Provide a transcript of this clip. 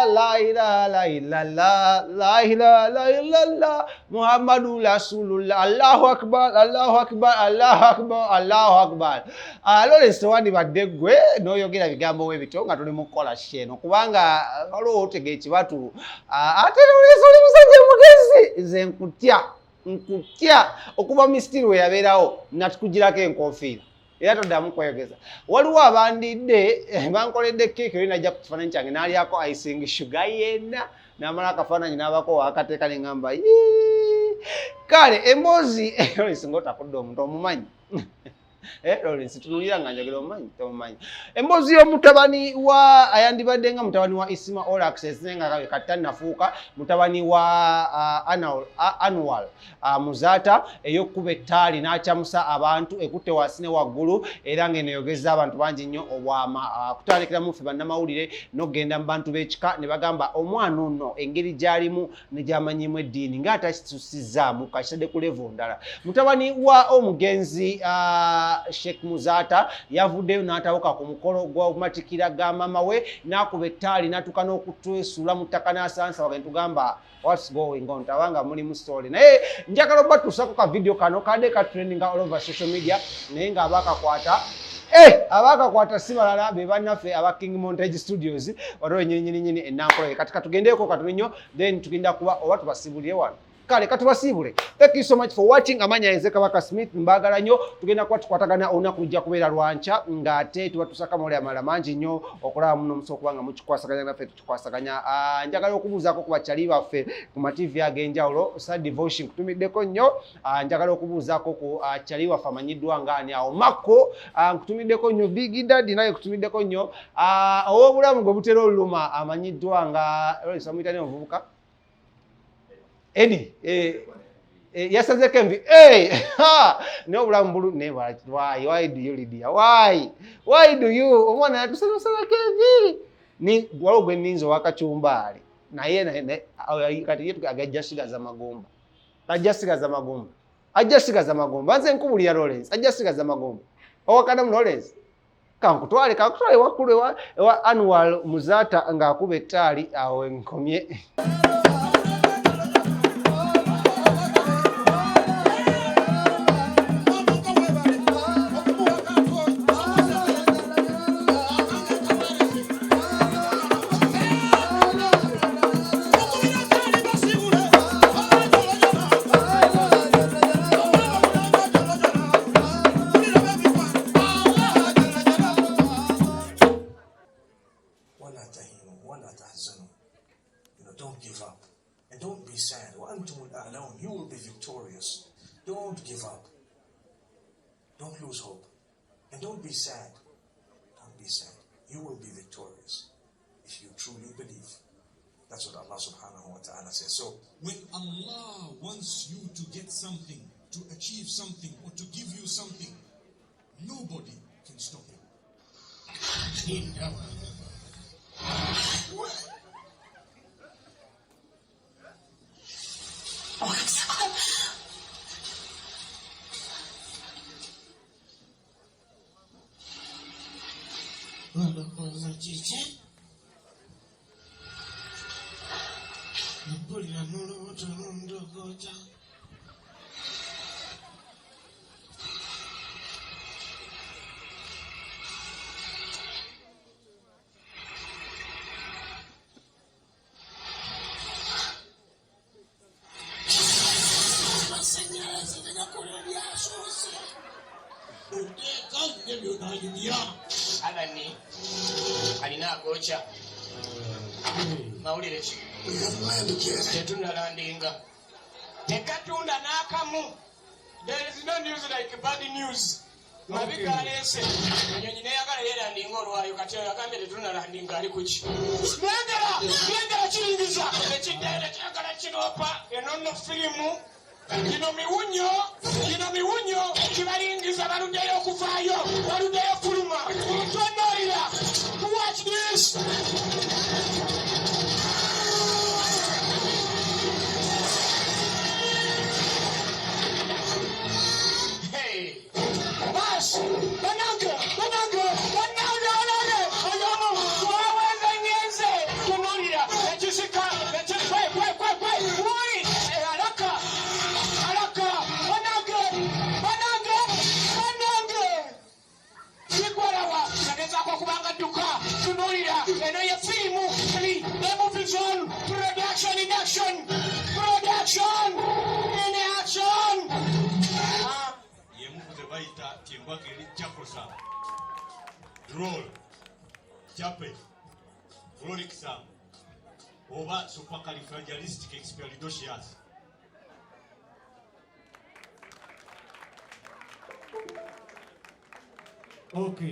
la ilaha illallah, la ilaha illallah, Muhammadu Rasulullah, Allahu Akbar, Allahu Akbar, Allahu Akbar, Allahu Akbar. Lawrence tewandibadde gwe n'oyogera bigambo webito nga tuli mu kukola sheno kubanga waliwo otegeka ekibatu ate Lawrence oli musajja mugezi nze nkutya okuva misitiri we yabeerawo natukugirako enkofiira era toddamu kweyogeza. Waliwo abandidde bankoledde keeki oli najja ku kifaananyi kyange n'alyako icing sugar yenna n'amala akafaananyi n'abako wakateeka ne ngamba kale emboozi Lawrence ng'otakudde omuntu omumanyi Lawrence tunulira nga njagala omumanyi tomumanyi. Emboozi y'omutabani wa ayandibadde nga mutabani wa Isima Olax esinenga kattani nafuuka mutabani wa Anwar Muzata ey'okkuba ettaali n'akyamusa abantu ekutte wansi ne waggulu era ng'eneyogeza abantu bangi nnyo obwama kutandikiramu ffe bannamawulire n'okgenda mu bantu b'ekika ne bagamba omwana ono engeri gy'alimu ne gy'amanyimu eddiini ng'atakitusizzaamu kakitadde ku level ndala. Mutabani wa omugenzi Sheikh Muzata yavuddeyo n'atabuka ku mukolo gw'okumatikira ga mama we n'akuba ettaali n'atuuka n'okutwesula mu ttaka n'asansa bagenda tugamba what's going on tabanga muli mu story naye njagala obatuusako ka video kano kadde ka trending all over social media naye nga abakakwata si balala be bannaffe aba King Montage Studios waliwo nyini ennankolo katika tugendeeko katono nnyo then tugenda kuba oba tubasibulire wano. Kale katubasibule. Thank you so much for watching. Amanya Eze Kabaka Smith mbagala nnyo tugenda kuba tukwatagana olunaku lujja kubeera lwanca ng'ate tuba tusaka mole amala mangi nnyo okulaba muno muso okubanga mukikwasaganya naffe tukikwasaganya. Njagala okubuuzaako ku bakyali baffe ku mativi ag'enjawulo Sad Devotion kutumiddeko nnyo. Njagala okubuuzaako ku kyali waffe amanyiddwa ng'ani awo Mako kutumiddeko nnyo Big Daddy naye kutumiddeko nnyo ow'obulamu gwe butera oluluma amanyiddwa nga Lawrence amuyita ne omuvubuka Eddie yasaze Kemvi no bulamu bulu never why do you Lydia why do you omwana tusana Kemvi ni walo gwe ninzo wakachumbaali naye kati yetu agajasigaza magomba ajasigaza magomba nze nkubulira Lawrence ajasigaza magomba owakana mu Lawrence kankutwale wakulu wa Anwar Muzata ng'akuba ettaali awo enkomye. Don't give up and don't be sad. You will be victorious. Don't give up. Don't lose hope. And don't be sad. Don't be sad. You will be victorious if you truly believe. That's what Allah subhanahu wa ta'ala says. So when Allah wants you to get something, to achieve something, or to give you something, nobody can stop him. Alani alina akocha mawulire ki tetunalandinga tekatunda n'akamu. There is no news like bad news. Mabika alese enyonyi neyagala yelandinga olwayo kati oyo agambye tetunalandinga ali kuki mwendera kiringiza ekiddeere kyagala kiropa enono firimu Kino miwunyo kibalingiza baluddeyo okuvaayo baluddeyo kuluma tonolira watch this. Hey bas banange oyomo wawenza ngenze tonolira Production! Production! In action! Yemukuze bayita Timbageli Chakosa. Roll. Chape. Floric Sam. Oba supercalifragilisticexpialidocious. Okay.